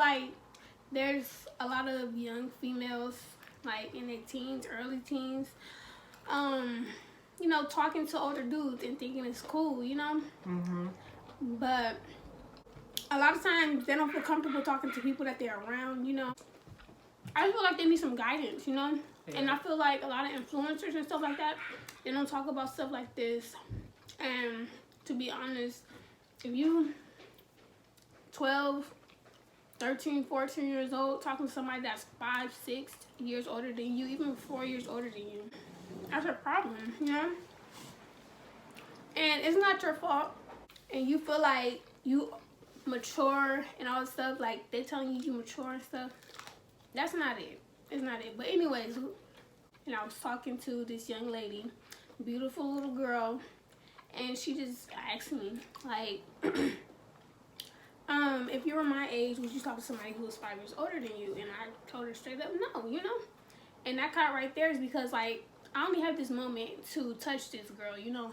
like there's a lot of young females, like in their teens, early teens, you know, talking to older dudes and thinking it's cool, you know? Mm-hmm. But a lot of times they don't feel comfortable talking to people that they're around, you know? I just feel like they need some guidance, you know? Yeah. And I feel like a lot of influencers and stuff like that, they don't talk about stuff like this. And to be honest, if you 12, 13, 14 years old, talking to somebody that's 5, 6 years older than you, even 4 years older than you, that's a problem, you know? And it's not your fault. And you feel like you mature and all this stuff, like they telling you mature and stuff. That's not it. It's not it. But anyways, and I was talking to this young lady, beautiful little girl, and she just asked me, like, if you were my age, would you talk to somebody who was 5 years older than you? And I told her straight up, no, you know? And that caught right there is because, like, I only have this moment to touch this girl, you know?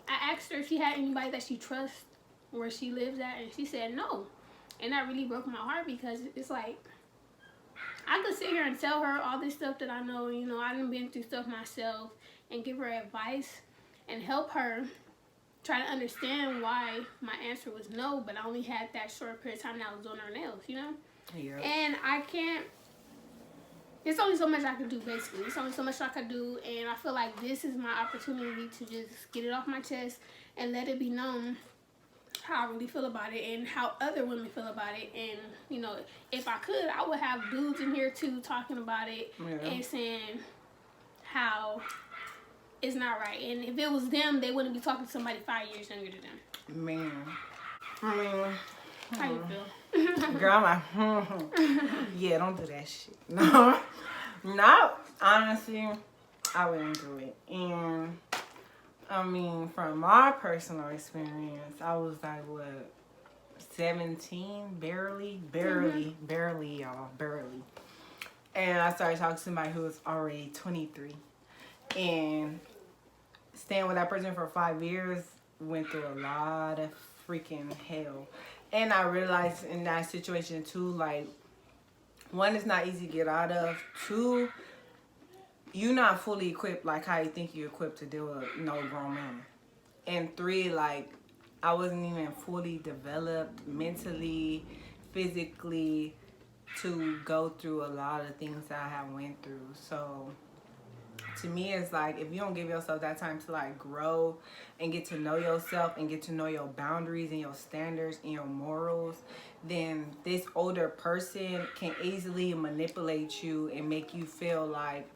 I asked her if she had anybody that she trusts where she lives at, and she said no. And that really broke my heart because it's like, I could sit here and tell her all this stuff that I know, you know, I done been through stuff myself, and give her advice and help her try to understand why my answer was no, but I only had that short period of time that I was on her nails, you know? Yeah. And I can't, it's only so much I can do, basically. It's only so much I can do, and I feel like this is my opportunity to just get it off my chest and let it be known how I really feel about it and how other women feel about it. And, you know, if I could, I would have dudes in here, too, talking about it and saying how it's not right. And if it was them, they wouldn't be talking to somebody 5 years younger than them. Man. I mean... How you feel? Girl, I'm like, yeah, don't do that shit. No. No. Honestly, I wouldn't do it. And, I mean, from my personal experience, I was like, what, 17? Barely, y'all. Barely. And I started talking to somebody who was already 23. And staying with that person for 5 years, went through a lot of freaking hell. And I realized in that situation too, like, one, it's not easy to get out of. Two, you're not fully equipped like how you think you're equipped to deal with no grown man. And three, like, I wasn't even fully developed mentally, physically to go through a lot of things that I have went through. So to me, it's like, if you don't give yourself that time to, like, grow and get to know yourself and get to know your boundaries and your standards and your morals, then this older person can easily manipulate you and make you feel like,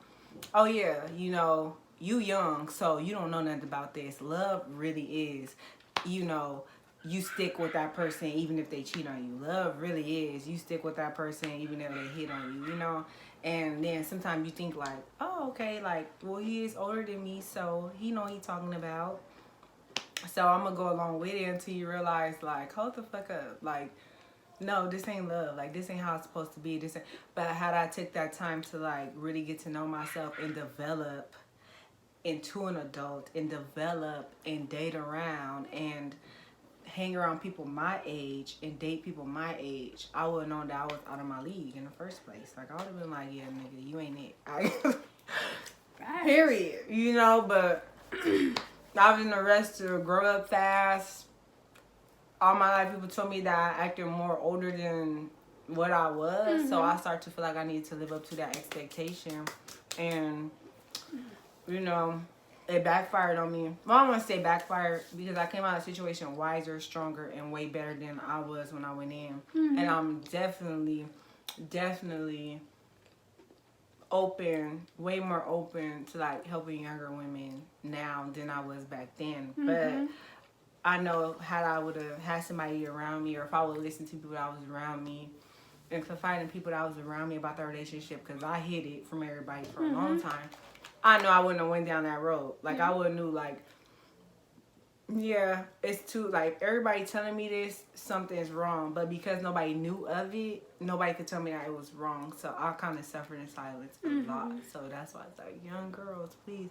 oh, yeah, you know, you young, so you don't know nothing about this. Love really is, you know, you stick with that person even if they cheat on you. Love really is, you stick with that person even if they hit on you, you know? And then sometimes you think like, oh, okay, like, well, he is older than me, so he know what he's talking about. So I'm going to go along with it until you realize, like, hold the fuck up. Like, no, this ain't love. Like, this ain't how it's supposed to be. This ain't... But had I took that time to, like, really get to know myself and develop into an adult and develop and date around and hang around people my age and date people my age, I would have known that I was out of my league in the first place. Like, I would have been like, yeah, nigga, you ain't it. Period. You know, but I was in the rush to grow up fast. All my life, people told me that I acted more older than what I was. So I started to feel like I needed to live up to that expectation. And, you know, it backfired on me. Well, I don't want to say backfired because I came out of the situation wiser, stronger, and way better than I was when I went in. And I'm definitely open, way more open to, like, helping younger women now than I was back then. But I know had I would have had somebody around me, or if I would listen to people that was around me and confiding in people that was around me about the relationship, because I hid it from everybody for a long time, I know I wouldn't have went down that road. Like, I would have knew, like, yeah, it's too, like, everybody telling me this, something's wrong. But because nobody knew of it, nobody could tell me that it was wrong. So I kind of suffered in silence a lot. So that's why it's like, young girls, please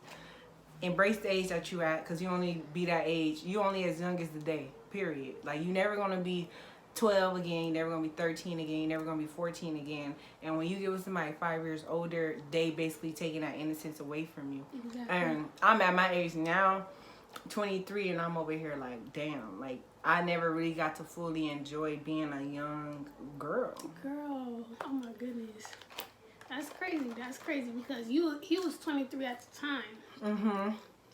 embrace the age that you at, because you only be that age. You only as young as the day, period. Like, you never going to be 12 again, you're never gonna be 13 again, you're never gonna be 14 again. And when you get with somebody 5 years older, they basically taking that innocence away from you. Exactly. And I'm at my age now, 23, and I'm over here like, damn, like I never really got to fully enjoy being a young girl. Girl, oh my goodness. That's crazy. That's crazy because he was 23 at the time. Mm-hmm.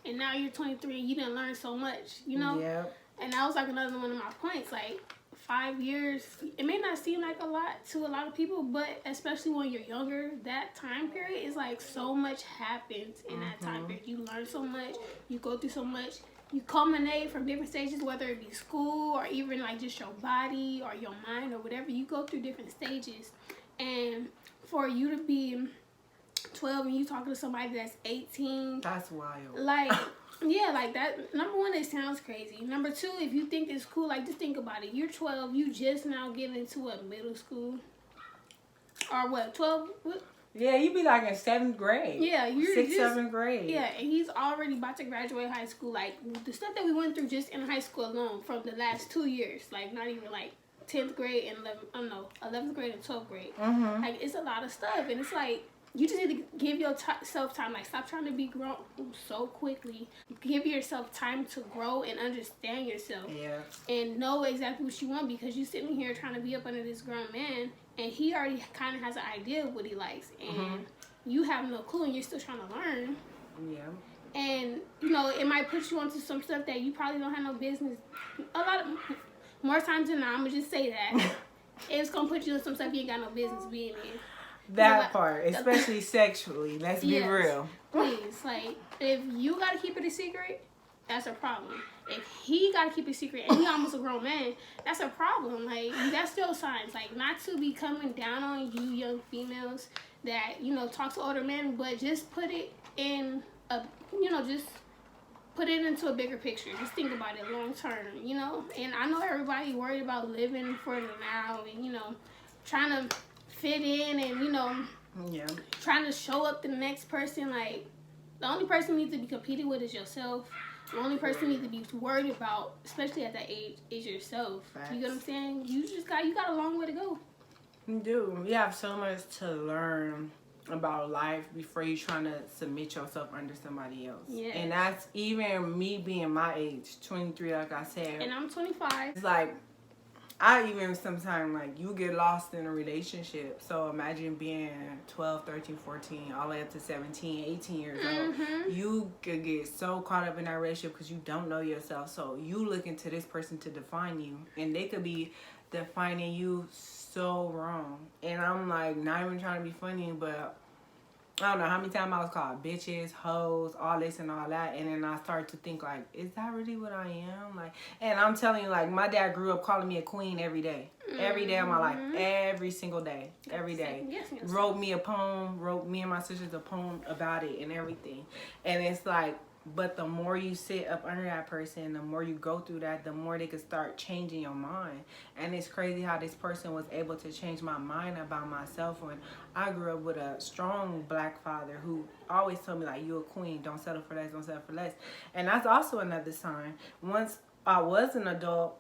And now you're 23 and you didn't learn so much, you know? Yep. And that was like another one of my points. Like 5 years, it may not seem like a lot to a lot of people, but especially when you're younger, that time period is like so much happens in that time period. You learn so much, you go through so much, you culminate from different stages, whether it be school or even like just your body or your mind or whatever. You go through different stages. And for you to be 12 and you talking to somebody that's 18, that's wild. Like, yeah, like that. Number one, it sounds crazy. Number two, if you think it's cool, like just think about it. You're 12, you just now get into a middle school. Or what, 12? What? Yeah, you be like in 7th grade. Yeah, you're 6th, just, 7th grade. Yeah, and he's already about to graduate high school. Like, the stuff that we went through just in high school alone from the last 2 years. Like, not even like 10th grade and 11th grade and 12th grade. Mm-hmm. Like, it's a lot of stuff. And it's like, you just need to give yourself time. Like, stop trying to be grown so quickly. Give yourself time to grow and understand yourself. Yeah. And know exactly what you want, because you're sitting here trying to be up under this grown man, and he already kind of has an idea of what he likes. And you have no clue, and you're still trying to learn. Yeah. And, you know, it might put you onto some stuff that you probably don't have no business. More times than not, I'm going to just say that. It's going to put you in some stuff you ain't got no business being in. That part, especially sexually. Let's be real. Please, like, if you gotta keep it a secret, that's a problem. If he gotta keep it a secret and he almost a grown man, that's a problem. Like, that's still signs. Like, not to be coming down on you young females that, you know, talk to older men, but just put it in a, you know, just put it into a bigger picture. Just think about it long term, you know? And I know everybody worried about living for the now and, you know, trying to fit in and, you know, trying to show up the next person. Like, the only person you need to be competing with is yourself. The only person you need to be worried about, especially at that age, is yourself. Facts. You get what I'm saying? You got a long way to go. You do. You have so much to learn about life before you're trying to submit yourself under somebody else. Yeah. And that's even me being my age, 23, like I said. And I'm 25. It's like, I even sometimes, like, you get lost in a relationship. So imagine being 12, 13, 14, all the way up to 17, 18 years old. You could get so caught up in that relationship because you don't know yourself. So you looking to this person to define you. And they could be defining you so wrong. And I'm, like, not even trying to be funny, but I don't know how many times I was called bitches, hoes, all this and all that. And then I started to think, like, is that really what I am? Like, and I'm telling you, like, my dad grew up calling me a queen every day. Every day of my life. Every single day. Every day. Wrote me a poem. Wrote me and my sisters a poem about it and everything. And it's like, but the more you sit up under that person, the more you go through that, the more they could start changing your mind. And it's crazy how this person was able to change my mind about myself when I grew up with a strong black father who always told me, like, you a queen, don't settle for less, don't settle for less. And that's also another sign. Once I was an adult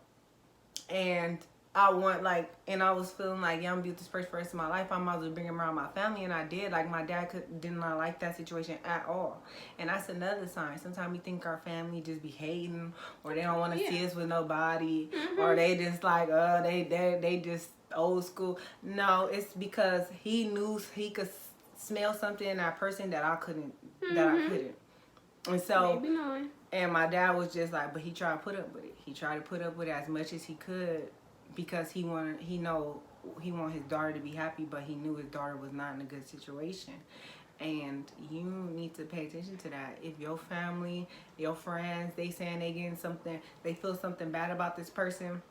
and I was feeling like, yeah, I'm gonna be with this person for the rest of my life, I might as well bring him around my family, and I did. Like, my dad did not like that situation at all. And that's another sign. Sometimes we think our family just be hating, or they don't want to see us with nobody, or they just like, they just old school. No, it's because he knew he could smell something in that person that I couldn't, And so, and my dad was just like, but he tried to put up with it. He tried to put up with it as much as he could, because he wanted his daughter to be happy, but he knew his daughter was not in a good situation. And you need to pay attention to that. If your family, your friends, they saying they getting something, they feel something bad about this person,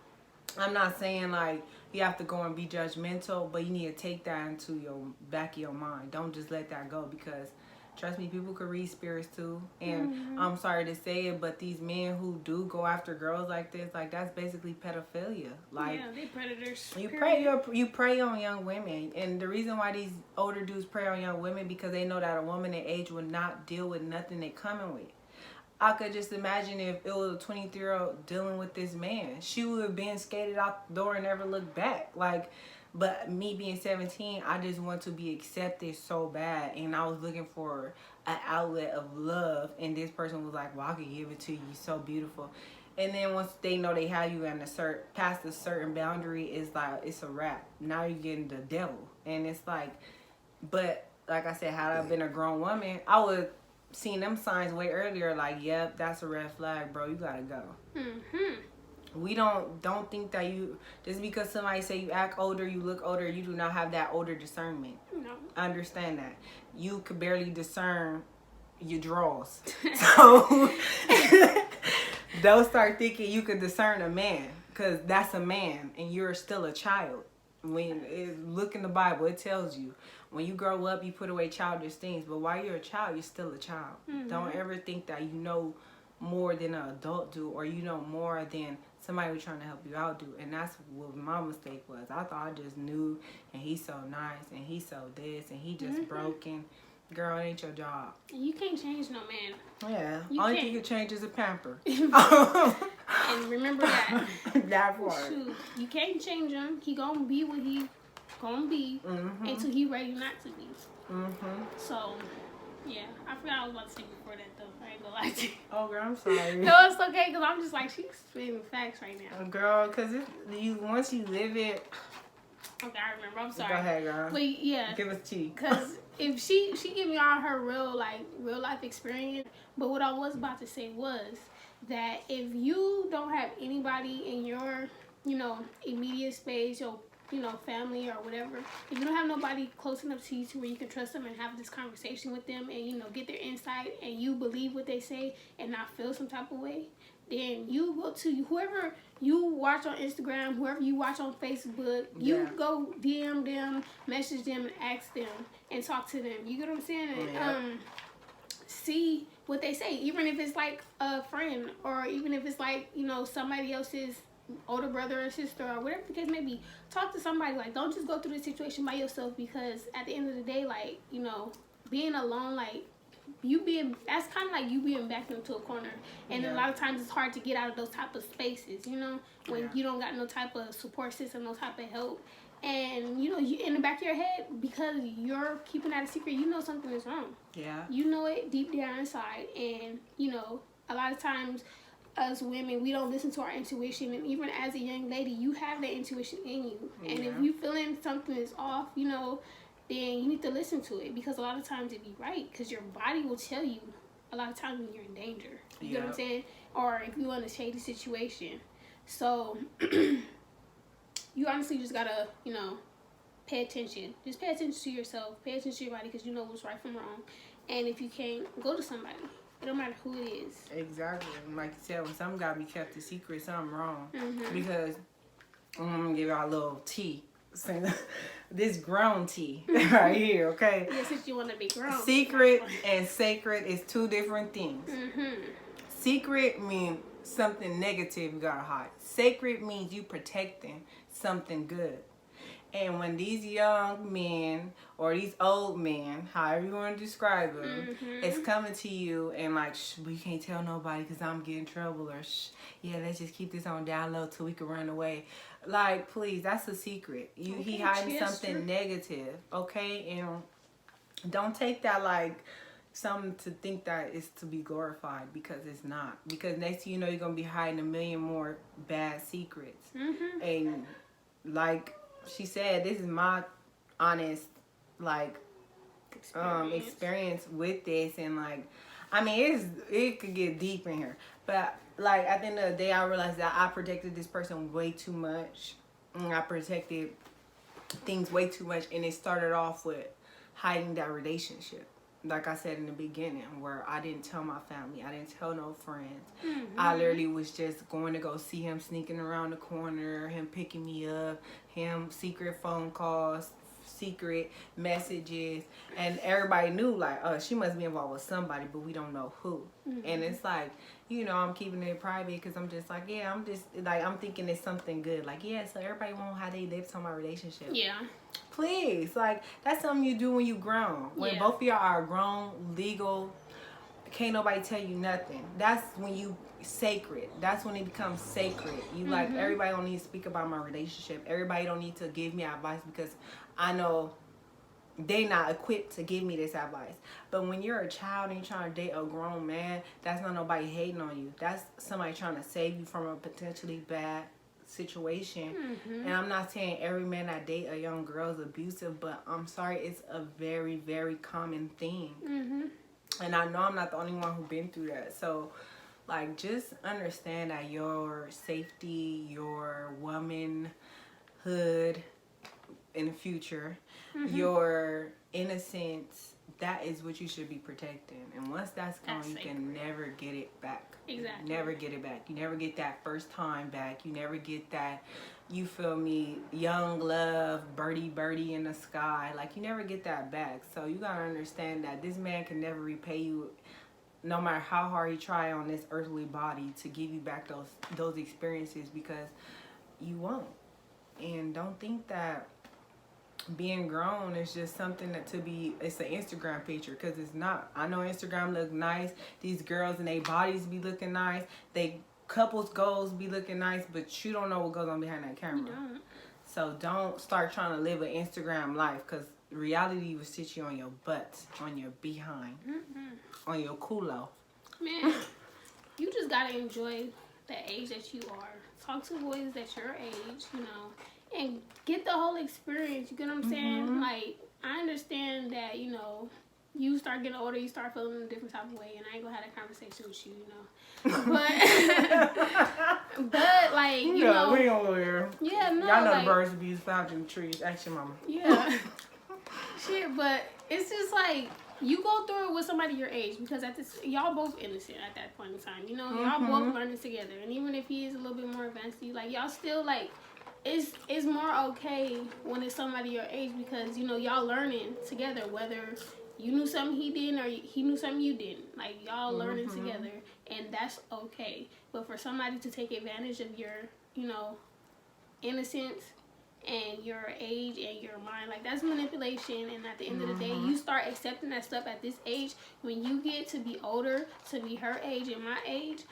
I'm not saying like you have to go and be judgmental, but you need to take that into your back of your mind. Don't just let that go, because trust me, people could read spirits too. And I'm sorry to say it, but these men who do go after girls like this, like, that's basically pedophilia. Like, yeah, they predators. You prey on young women. And the reason why these older dudes prey on young women, because they know that a woman their age will not deal with nothing they coming with. I could just imagine if it was a 23-year-old dealing with this man. She would have been skated out the door and never looked back. Like, but me being 17, I just want to be accepted so bad. And I was looking for an outlet of love. And this person was like, well, I could give it to you. You're so beautiful. And then once they know they have you and past a certain boundary, it's like, it's a wrap. Now you're getting the devil. And it's like, but like I said, had I been a grown woman, I would seen them signs way earlier. Like, yep, that's a red flag, bro. You gotta go. We don't think that you, just because somebody say you act older, you look older, you do not have that older discernment. No. Understand that. You could barely discern your draws. So don't start thinking you could discern a man, because that's a man and you're still a child. Look in the Bible, it tells you when you grow up, you put away childish things. But while you're a child, you're still a child. Don't ever think that you know more than an adult do, or you know more than somebody who's trying to help you out do. And that's what my mistake was. I thought I just knew, and he's so nice, and he's so this, and he just broken. Girl, it ain't your job. You can't change no man. Yeah. You Only can't. thing you change is a pamper. And remember that. That part. Shoot, you can't change him. He gonna be what he gonna be until he ready not to be. So, yeah. I forgot I was about to say before that, though. I ain't gonna lie to you. Oh, girl, I'm sorry. No, it's okay, because I'm just like, she's spitting facts right now. Girl, because once you live it. Okay, I remember. I'm sorry. Go ahead, girl. But yeah. Give us tea. Because if she give me all her real life experience. But what I was about to say was that if you don't have anybody in your, immediate space, your, family or whatever, if you don't have nobody close enough to you to where you can trust them and have this conversation with them and, get their insight, and you believe what they say and not feel some type of way, then you go to whoever you watch on Instagram, whoever you watch on Facebook, you go DM them, message them, and ask them and talk to them. You get what I'm saying? And, see what they say, even if it's like a friend, or even if it's like, somebody else's older brother or sister, or whatever the case may be. Talk to somebody. Like, don't just go through the situation by yourself, because at the end of the day, like, being alone, like, that's kind of like you being backed into a corner. And a lot of times it's hard to get out of those type of spaces, when you don't got no type of support system, no type of help. And, you in the back of your head, because you're keeping that a secret, something is wrong. Yeah. You know it deep down inside. And, a lot of times us women, we don't listen to our intuition. And even as a young lady, you have that intuition in you. Yeah. And if you feeling something is off, then you need to listen to it, because a lot of times it be right, because your body will tell you a lot of times when you're in danger. You know what I'm saying? Or if you're in a shady situation. So you honestly just gotta, pay attention. Just pay attention to yourself. Pay attention to your body, because you know what's right from wrong. And if you can't, go to somebody. It don't matter who it is. Exactly. Like you said, when something gotta be kept a secret, something wrong. Because I'm gonna give y'all a little tea. This grown tea right here, okay? Yeah, since you want to be grown. Secret and sacred is two different things. Secret means something negative you gotta hide. Sacred means you protecting something good. And when these young men or these old men, however you want to describe them, it's coming to you and like, we can't tell nobody because I'm getting in trouble, or let's just keep this on down low till we can run away. Like, please, that's a secret. He hiding something negative, okay? And don't take that like something to think that it's to be glorified, because it's not. Because next thing you know, you're going to be hiding a million more bad secrets. And like she said, this is my honest experience with this, and like, I mean, it could get deep in here, but like at the end of the day, I realized that I protected this person way too much, and I protected things way too much, and it started off with hiding that relationship. Like I said in the beginning, where I didn't tell my family, I didn't tell no friends. I literally was just going to go see him sneaking around the corner, him picking me up, him secret phone calls, secret messages, and everybody knew like, oh, she must be involved with somebody, but we don't know who. And it's like, I'm keeping it private, because I'm just like, I'm just like, I'm thinking it's something good, like, so everybody won't have their lips on my relationship. Please, like, that's something you do when you grown, when both of y'all are grown, legal, can't nobody tell you nothing. That's when you sacred. That's when it becomes sacred. You like, everybody don't need to speak about my relationship. Everybody don't need to give me advice because I know they not equipped to give me this advice. But when you're a child and you're trying to date a grown man, that's not nobody hating on you. That's somebody trying to save you from a potentially bad situation. And I'm not saying every man that date a young girl is abusive, but I'm sorry, it's a very, very common thing. And I know I'm not the only one who's been through that. So, like, just understand that your safety, your womanhood in the future, your innocence, that is what you should be protecting. And once that's gone, you can never get it back. Exactly. Never get it back. You never get that first time back. You never get that, you feel me, young love, birdie in the sky. Like, you never get that back. So you gotta understand that this man can never repay you, no matter how hard he try on this earthly body to give you back those experiences, because you won't. And don't think that being grown is just something that it's an Instagram picture, because it's not. I know Instagram look nice. These girls and their bodies be looking nice. They couples goals be looking nice, but you don't know what goes on behind that camera. You don't. So don't start trying to live an Instagram life, because reality will sit you on your butt, on your behind, on your culo. Man, you just gotta enjoy the age that you are. Talk to boys that your age, you know, and get the whole experience. You get what I'm saying? Like, I understand that, you know, you start getting older, you start feeling a different type of way, and I ain't gonna have that conversation with you, you know. But like, you know, we don't here. Yeah, no, y'all know like, the birds, bees, found in the trees. Ask your mama. Yeah. Shit, but it's just like, you go through it with somebody your age, because y'all both innocent at that point in time. You know, y'all both learning together, and even if he is a little bit more advanced than you, like, y'all still like, it's more okay when it's somebody your age, because, you know, y'all learning together, whether you knew something he didn't or he knew something you didn't. Like, y'all learning together, and that's okay. But for somebody to take advantage of your, you know, innocence and your age and your mind, like, that's manipulation. And at the end of the day, you start accepting that stuff at this age. When you get to be older, to be her age and my age,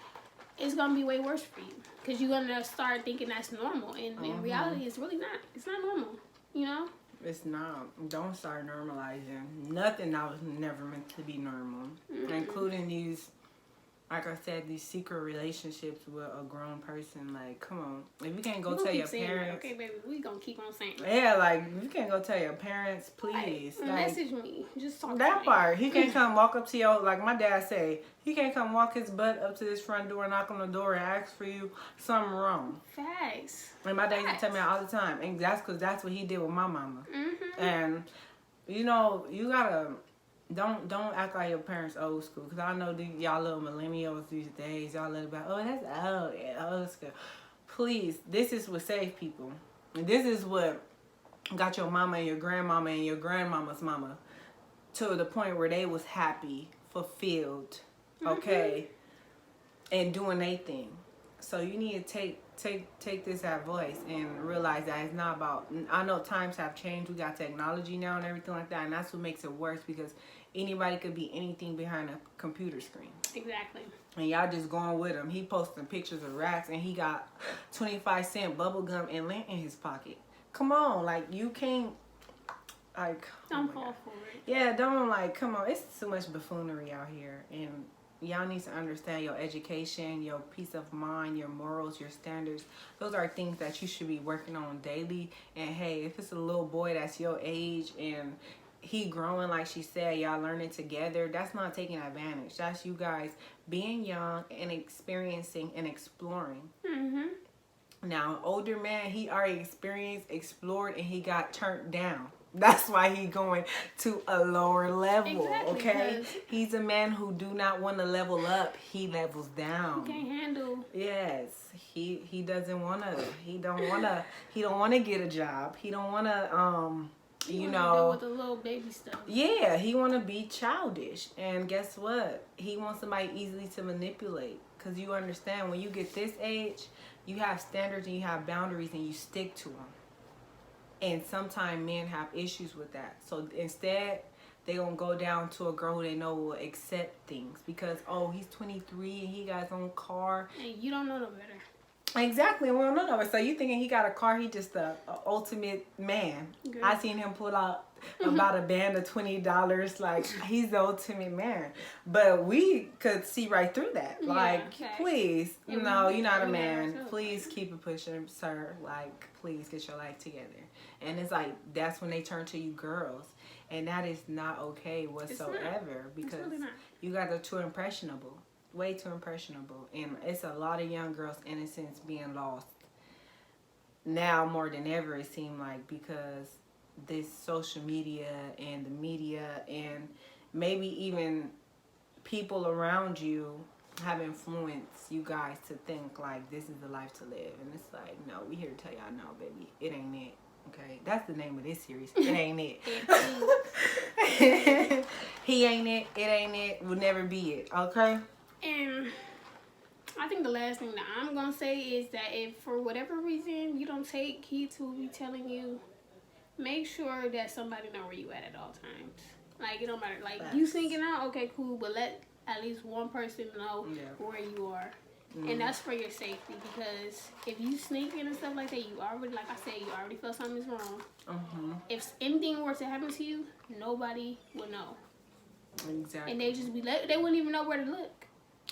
it's gonna be way worse for you, because you're gonna start thinking that's normal, and in reality, it's really not. It's not normal, you know. It's not. Don't start normalizing nothing that was never meant to be normal, including these, like I said, these secret relationships with a grown person. Like, come on. If you can't go tell your parents. Okay, baby, we gonna keep on saying that. Yeah, like, if you can't go tell your parents, please. Like, message me. Just talk that to me. part. He can't come walk up to your, like my dad say, he can't come walk his butt up to this front door, knock on the door, and ask for you something wrong. Facts. And my dad used to tell me that all the time. And that's because that's what he did with my mama. And, you know, you gotta... Don't act like your parents old school, because I know y'all little millennials these days, y'all little about, oh, that's old, yeah, old school. Please, this is what saved people. And this is what got your mama and your grandmama and your grandmama's mama to the point where they was happy, fulfilled, okay, and doing their thing. So you need to take this as voice and realize that it's not about, I know times have changed, we got technology now and everything like that, and that's what makes it worse, because anybody could be anything behind a computer screen. Exactly. And y'all just going with him. He posting pictures of racks, and he got 25-cent bubble gum and lint in his pocket. Come on, like, you can't, like, don't fall for it. Yeah, don't, like, come on. It's too much buffoonery out here, and y'all need to understand your education, your peace of mind, your morals, your standards. Those are things that you should be working on daily. And hey, if it's a little boy that's your age and he growing, like she said, y'all learning together, that's not taking advantage. That's you guys being young and experiencing and exploring. Now, older man, he already experienced, explored, and he got turned down. That's why he's going to a lower level, okay? He's a man who do not want to level up. He levels down. He can't handle. Yes, he doesn't want to. He don't want to get a job. He don't want to, you know. Deal with the little baby stuff. Yeah, he want to be childish. And guess what? He wants somebody easily to manipulate. Because you understand, when you get this age, you have standards and you have boundaries and you stick to them. And sometimes men have issues with that. So instead, they gonna go down to a girl who they know will accept things because, oh, he's 23 and he got his own car. And you don't know no better. Exactly, we don't know no better. So you thinking he got a car, he just a ultimate man. Good. I seen him pull out about a band of $20, like he's the ultimate man. But we could see right through that. Like, please, no, you're not a man. Please keep it pushing, sir. Like, please get your life together. And it's like, that's when they turn to you girls. And that is not okay whatsoever. Because really you guys are too impressionable. Way too impressionable. And it's a lot of young girls' innocence being lost. Now more than ever, it seems like, because this social media and the media and maybe even people around you have influenced you guys to think like this is the life to live. And it's like, no, we here to tell y'all, no, baby, it ain't it. Okay, that's the name of this series. It ain't it. He ain't it. It ain't it. Will never be it. Okay. And I think the last thing that I'm gonna say is that if for whatever reason you don't take heed to what we telling you, make sure that somebody know where you at all times. Like, it don't matter. Like, you sneaking out, okay, cool, but let at least one person know where you are. And that's for your safety, because if you sneaking and stuff like that, you already, like I said, you already feel something's wrong. If anything were to happen to you, nobody would know. Exactly. And they just be they wouldn't even know where to look.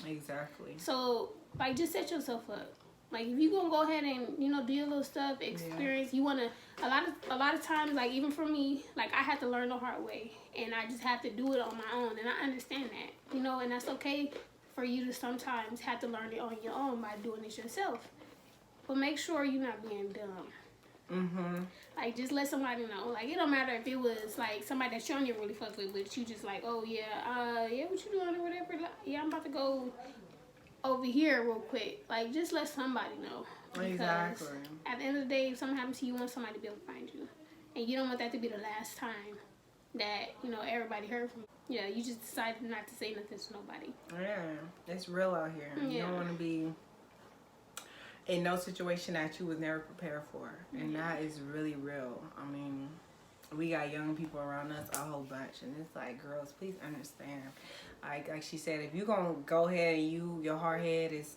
Exactly. So, like, just set yourself up. Like, if you gonna go ahead and, you know, do your little stuff, experience, you wanna, a lot of times, like, even for me, like, I had to learn the hard way, and I just have to do it on my own, and I understand that, you know, and that's okay for you to sometimes have to learn it on your own by doing it yourself. But make sure you're not being dumb. Like, just let somebody know. Like, it don't matter if it was, like, somebody that you don't even really fuck with, but you just like, oh, yeah, what you doing or whatever? Like, yeah, I'm about to go over here real quick. Like, just let somebody know. Because at the end of the day, if something happens to you, you want somebody to be able to find you. And you don't want that to be the last time that, you know, everybody heard from you. Yeah, you just decided not to say nothing to nobody. Yeah, it's real out here. You don't want to be in no situation that you was never prepared for. And that is really real. I mean, we got young people around us a whole bunch, and it's like, girls, please understand. Like she said, if you gonna go ahead and your hard head is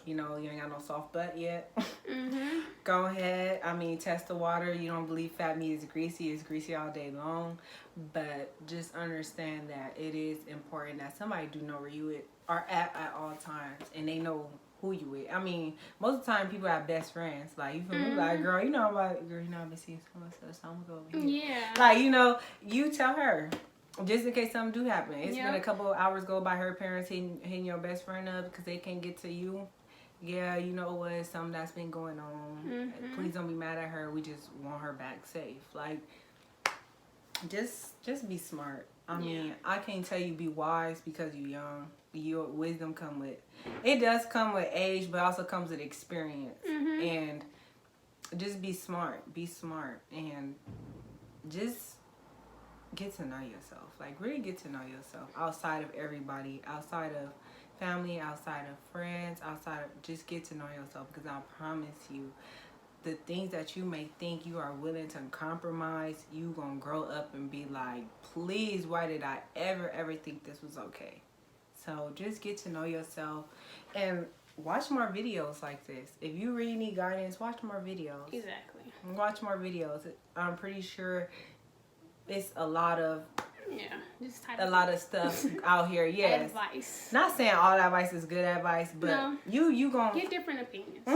you know, you ain't got no soft butt yet. Go ahead. I mean, test the water. You don't believe fat meat is greasy. It's greasy all day long. But just understand that it is important that somebody do know where you are at all times, and they know who you with. I mean, most of the time people have best friends. Like, you feel me? Like, girl, you know about, girl, you know I've been seeing so much stuff, so I'm gonna go over here. Yeah. Like, you know, you tell her. Just in case something do happen. It's been a couple of hours go by, her parents hitting your best friend up because they can't get to you. Yeah, you know what? Something that's been going on. Please don't be mad at her. We just want her back safe. Like, just be smart. I mean, I can't tell you be wise because you're young. Your wisdom it does come with age, but also comes with experience. And just be smart. Be smart. And just get to know yourself. Like, really get to know yourself outside of everybody, outside of family, outside of friends, just get to know yourself, because I promise you, the things that you may think you are willing to compromise, you gonna grow up and be like, please, why did I ever think this was okay? So just get to know yourself and watch more videos like this. If you really need guidance, watch more videos. Exactly. Watch more videos. I'm pretty sure it's a lot of stuff out here. Yes. Advice. Not saying all advice is good advice, but you gonna get different opinions.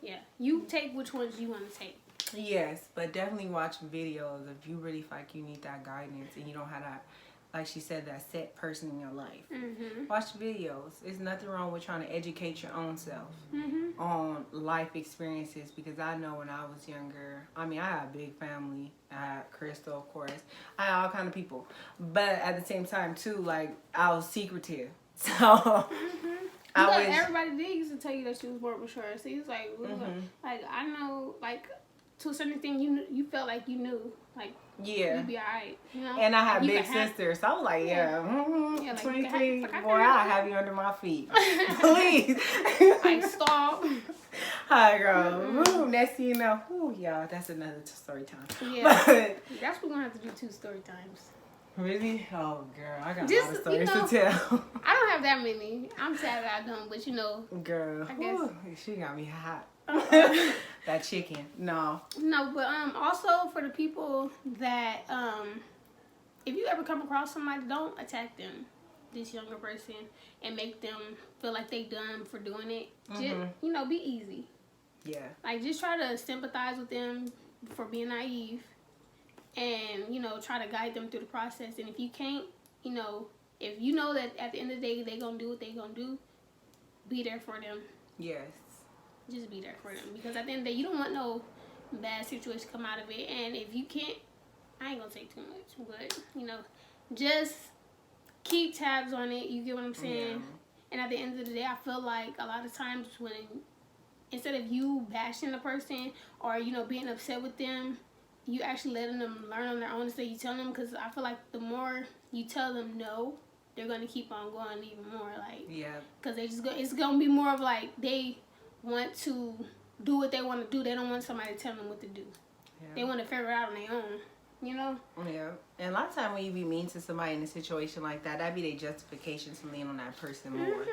Yeah. You take which ones you want to take. Yes, but definitely watch videos if you really feel like you need that guidance and you don't have that, like she said, that set person in your life. Watch videos. There's nothing wrong with trying to educate your own self on life experiences, because I know when I was younger, I mean, I had a big family. I had Crystal, of course. I had all kind of people. But at the same time, too, like, I was secretive. So everybody did used to tell you that she was more mature. So he was like, like, I know, like, to a certain extent, you felt like you knew, like, you'd be alright, you know. And I had big sisters, so I was like, like, 23, boy, I'll have you under my feet, please. Like, stop. Hi, girl. Next thing you know, y'all, that's another story time. Yeah, but that's what we're gonna have to do, 2 story times. Really? Oh, girl, I got Just, a lot of stories you know, to tell. I don't have that many. I'm sad that I don't, but you know. Girl, I guess. whew, she got me hot. That chicken. No. No, but also for the people that if you ever come across somebody, don't attack them, this younger person, and make them feel like they done for doing it. Just, you know, be easy. Yeah. Like, just try to sympathize with them for being naive, and, you know, try to guide them through the process. And if you can't, you know, if you know that at the end of the day they gonna do what they gonna do, be there for them. Yes. Just be there for them, because at the end of the day, you don't want no bad situation come out of it. And if you can't, I ain't gonna say too much, but, you know, just keep tabs on it. You get what I'm saying? Yeah. And at the end of the day, I feel like a lot of times when, instead of you bashing the person or, you know, being upset with them, you actually letting them learn on their own instead of you telling them, because I feel like the more you tell them no, they're going to keep on going even more. Like, yeah. Because they just it's going to be more of like they want to do what they want to do. They don't want somebody to tell them what to do. Yeah. They want to figure it out on their own. You know? Yeah. And a lot of time when you be mean to somebody in a situation like that, that'd be their justification to lean on that person more.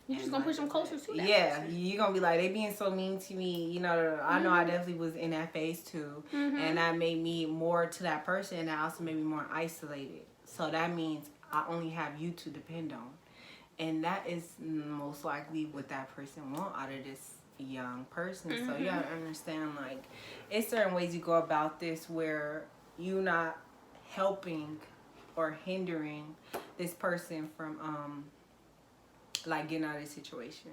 You're just gonna push them closer to that. Yeah, you're gonna be like, they being so mean to me. You know, I know I definitely was in that phase too. And that made me more to that person, and that also made me more isolated. So that means I only have you to depend on. And that is most likely what that person want out of this young person. So you gotta understand, like, it's certain ways you go about this where you're not helping or hindering this person from like getting out of the situation.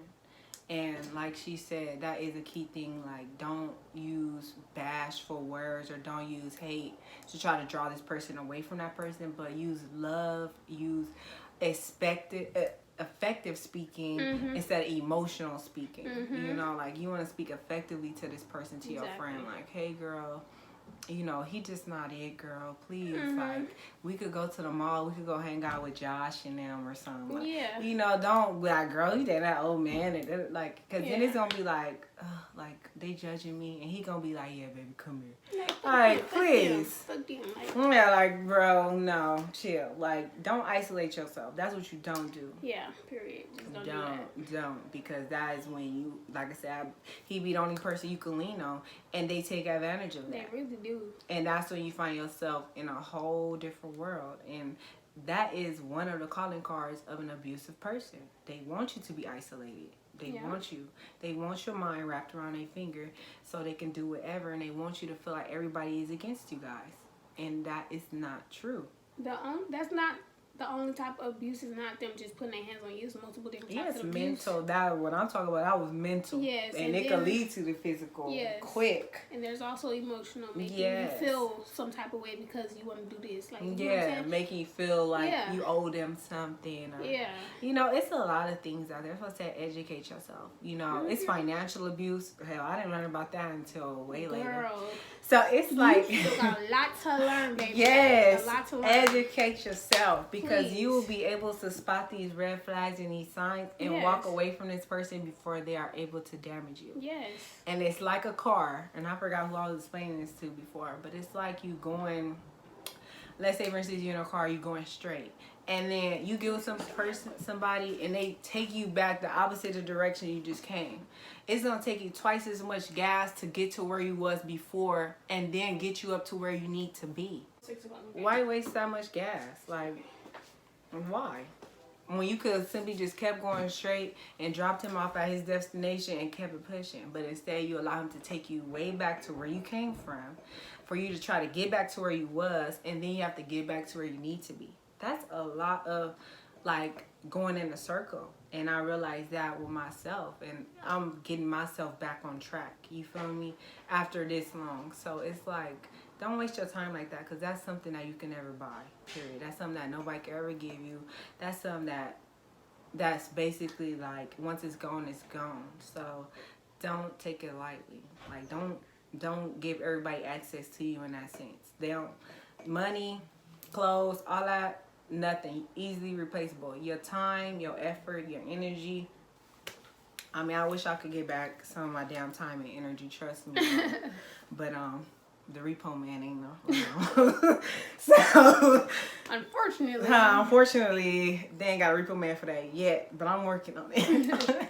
And like she said, that is a key thing. Like, don't use bashful words or don't use hate to try to draw this person away from that person, but use love, use effective speaking instead of emotional speaking. You know, like, you want to speak effectively to this person, to your friend, like, hey girl, you know, he just not it, girl. Please, like, we could go to the mall. We could go hang out with Josh and them or something. Like, you know, don't be like, girl, you did that old man. And like, because then it's going to be like they judging me. And he going to be like, yeah, baby, come here. Like, please. Yeah, like, bro, no, chill. Like, don't isolate yourself. That's what you don't do. Yeah, period. Just don't do that. Don't. Because that is when you, like I said, he be the only person you can lean on. And they take advantage of that. They really do. And that's when you find yourself in a whole different world. And that is one of the calling cards of an abusive person. They want you to be isolated. They want you. They want your mind wrapped around their finger so they can do whatever. And they want you to feel like everybody is against you guys. And that is not true. That's not the only type of abuse. Is not them just putting their hands on you. It's multiple different types of abuse. Mental. That what I'm talking about. That was mental. Yes, and it can lead to the physical. Quick. And there's also emotional, making you feel some type of way because you want to do this. Like, you know what I'm saying? Making you feel like you owe them something. Or, you know, it's a lot of things out there. That's why I said educate yourself. You know, it's financial abuse. Hell, I didn't learn about that until way later. So it's like you still got a lot to learn, baby. Yes, a lot to learn. Educate yourself because you will be able to spot these red flags and these signs and walk away from this person before they are able to damage you. Yes. And it's like a car, and I forgot who I was explaining this to before, but it's like you going. Let's say, for instance, you're in a car, you're going straight, and then you get with somebody, and they take you back the opposite direction you just came. It's gonna take you twice as much gas to get to where you was before, and then get you up to where you need to be. Why waste that much gas? Like, why? When you could simply just kept going straight and dropped him off at his destination and kept it pushing, but instead you allow him to take you way back to where you came from, for you to try to get back to where you was, and then you have to get back to where you need to be. That's a lot of, like, going in a circle. And I realized that with myself, and I'm getting myself back on track, you feel me, after this long. So it's like, don't waste your time like that, because that's something that you can never buy, period. That's something that nobody can ever give you. That's something that's basically like, once it's gone, it's gone. So don't take it lightly. Like, don't give everybody access to you in that sense. They don't, money, clothes, all that, nothing. Easily replaceable. Your time, your effort, your energy. I mean, I wish I could get back some of my damn time and energy, trust me. But the repo man ain't no. So unfortunately, they ain't got a repo man for that yet, but I'm working on it.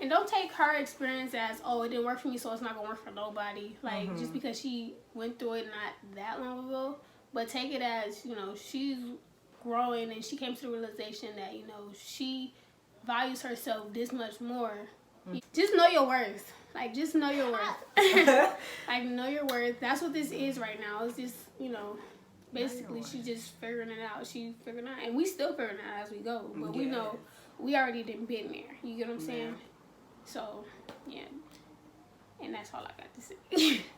and don't take her experience as, oh, it didn't work for me, so it's not gonna work for nobody. Like, just because she went through it not that long ago, but take it as, you know, she's growing and she came to the realization that, you know, she values herself this much more. Just know your worth. Like, just know your worth. Like, know your worth. That's what this is right now. It's just, you know, basically she just figuring it out. She figuring it out. And we still figuring it out as we go. But we know we already done been there. You get what I'm saying? So, yeah. And that's all I got to say.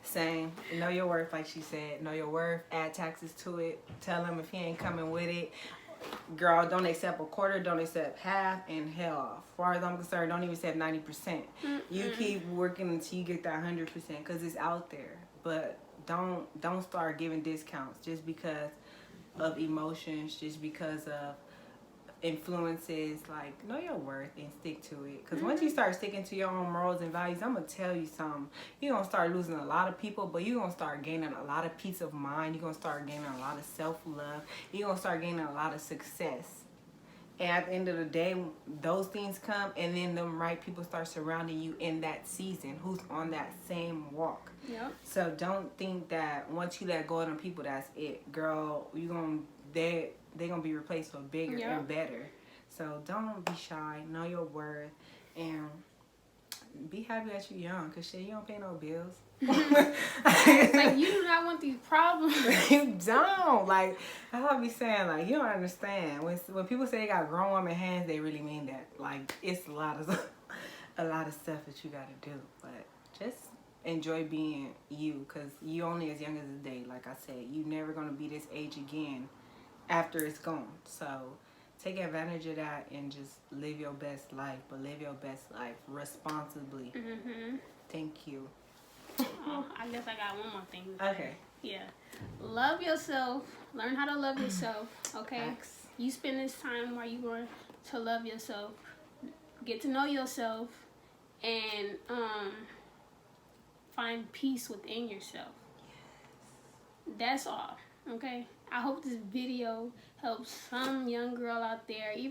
Same. Know your worth, like she said. Know your worth. Add taxes to it. Tell him if he ain't coming with it. Girl, don't accept a quarter, don't accept half, and hell off. As far as I'm concerned, don't even accept 90%. You keep working until you get that 100% because it's out there. But don't start giving discounts just because of emotions, just because of influences. Like, know your worth and stick to it, because once you start sticking to your own morals and values, I'm gonna tell you something, you're gonna start losing a lot of people, but you're gonna start gaining a lot of peace of mind. You're gonna start gaining a lot of self-love. You're gonna start gaining a lot of success. And at the end of the day, those things come, and then the right people start surrounding you in that season who's on that same walk. Yep. So don't think that once you let go of them people, that's it. Girl, they're going to be replaced with bigger and better. So don't be shy. Know your worth. And be happy that you're young. Because shit, you don't pay no bills. Like, you do not want these problems. You don't. Like, I'll be saying, like, you don't understand. When people say they got grown woman hands, they really mean that. Like, it's a lot of stuff that you got to do. But just enjoy being you. Because you only as young as a day. Like I said, you're never going to be this age again after it's gone. So take advantage of that and just live your best life, but live your best life responsibly. Thank you. Oh, I guess I got one more thing to say. Okay. Yeah. Love yourself. Learn how to love yourself. Okay. Thanks. You spend this time while you're going to love yourself. Get to know yourself and find peace within yourself. Yes. That's all. Okay. I hope this video helps some young girl out there, even